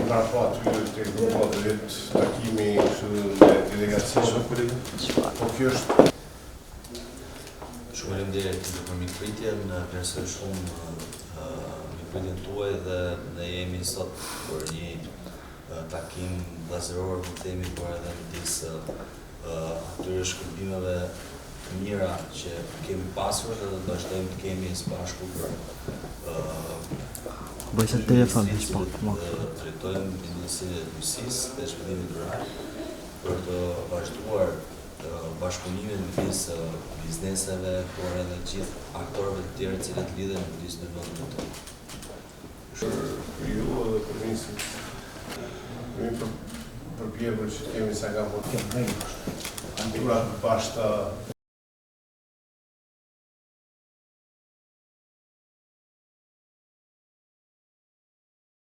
parapat të grupa të jetë takimi me delegacion. Po kjo është... Shumë faleminderit për mikpritjen, vlerësoj shumë mikpritjen tuaj dhe ne jemi sot për një takim vllazëror, më themi, por edhe midis atyre shkëlbimeve të mira që kemi pasur dhe do vazhdojmë të kemi së bashku për drejtojmë Ministrinë e Drejtësisë dhe Zhvillimit Rural për të vazhduar bashkëpunimin midis bizneseve, por edhe gjithë aktorëve të tjerë të cilët lidhen në biznesin e vendit tonë. Për ju edhe për ministrin, kemi përpjekur që të kemi sa nga votë. Kultura të bashkëta